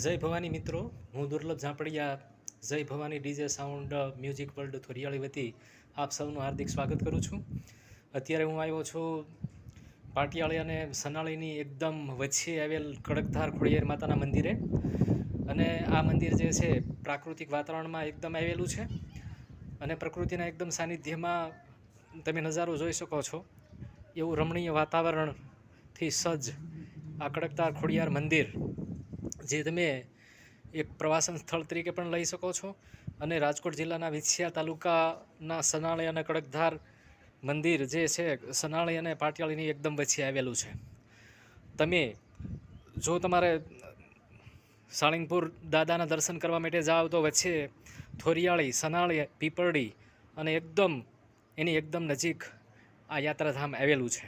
જય ભવાની મિત્રો, હું Durlabh Jhanpadiya Jay Bhavani DJ sound music world Thoriyali વતી આપ સૌનું હાર્દિક સ્વાગત કરું છું. અત્યારે હું આવ્યો છું પાટિયાળી અને સનાળીની એકદમ વચ્ચે આવેલ કડકધાર ખોડિયાર માતાના મંદિરે. અને આ મંદિર જે છે પ્રાકૃતિક વાતાવરણમાં એકદમ આવેલું છે અને પ્રકૃતિના એકદમ સાનિધ્યમાં તમે નજારો જોઈ શકો છો. એવું રમણીય વાતાવરણથી સજ્જ આ કડકધાર ખોડિયાર મંદિર જે તમે એક પ્રવાસન સ્થળ તરીકે પણ લઈ શકો છો. અને રાજકોટ જિલ્લાના વિછિયા તાલુકાના સનાળી અને કડકધાર મંદિર જે છે સનાળી અને પાટિયાળીની એકદમ વચ્ચે આવેલું છે. તમે જો તમારે સાળીંગપુર દાદાના દર્શન કરવા માટે જાઓ તો વચ્ચે થોરિયાળી, સનાળી, પીપરડી અને એની એકદમ નજીક આ યાત્રાધામ આવેલું છે.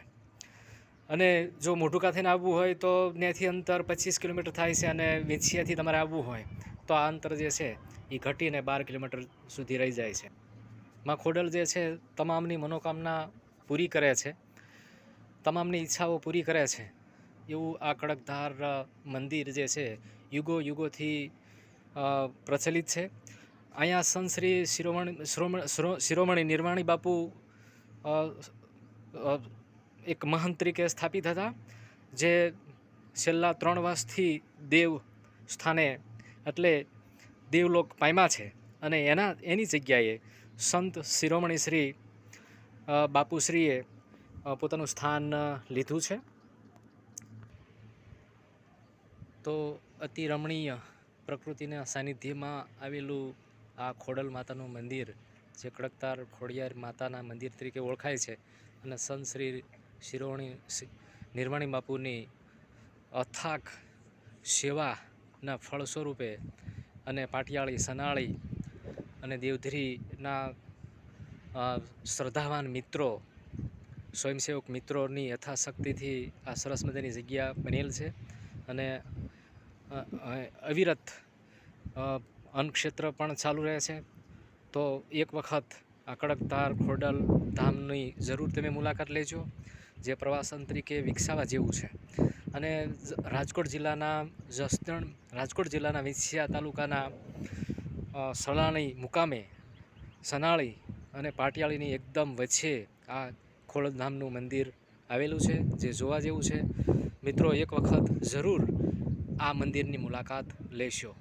અને જો મોઢુકા થઈને આવવું હોય તો ત્યાંથી અંતર 25 કિલોમીટર થાય છે, અને વિછિયાથી તમારે આવવું હોય તો આ અંતર જે છે એ ઘટીને 12 કિલોમીટર સુધી રહી જાય છે. માં ખોડલ જે છે તમામની મનોકામના પૂરી કરે છે, તમામની ઈચ્છાઓ પૂરી કરે છે. એવું આ કડકધાર મંદિર જે છે યુગોથી પ્રચલિત છે. અહીંયા સંત શ્રી શિરોમણી નિર્વાણી બાપુ એક મહંત તરીકે સ્થાપિત હતા, જે છેલ્લા 3 વર્ષથી દેવ સ્થાને એટલે દેવલોક પામ્યા છે. અને એની જગ્યાએ સંત શિરોમણી શ્રી બાપુશ્રીએ પોતાનું સ્થાન લીધું છે. તો અતિ રમણીય પ્રકૃતિના સાનિધ્યમાં આવેલું આ ખોડલ માતાનું મંદિર, જે કડકધાર ખોડિયાર માતાના મંદિર તરીકે ઓળખાય છે, અને સંત શ્રી શિરોમણી નિર્વાણી બાપુની અથાક સેવાના ફળ સ્વરૂપે અને પાટિયાળી, સનાળી અને દેવધરીના શ્રદ્ધાવાન મિત્રો, સ્વયંસેવક મિત્રોની યથાશક્તિથી આ સરસ મજાની જગ્યા બનેલ છે. અને અવિરત અન્નક્ષેત્ર પણ ચાલુ રહે છે. તો એક વખત આ કડકધાર ખોડલ ધામની જરૂર તમે મુલાકાત લેજો, જે પ્રવાસન તરીકે વિકસાવવા જેવું છે. અને રાજકોટ જિલ્લાના વિછિયા તાલુકાના સલાણી મુકામે સનાળી અને પાટિયાળીની એકદમ વચ્ચે આ ખોડલધામનું મંદિર આવેલું છે, જે જોવા જેવું છે. મિત્રો, એક વખત જરૂર આ મંદિરની મુલાકાત લેશો.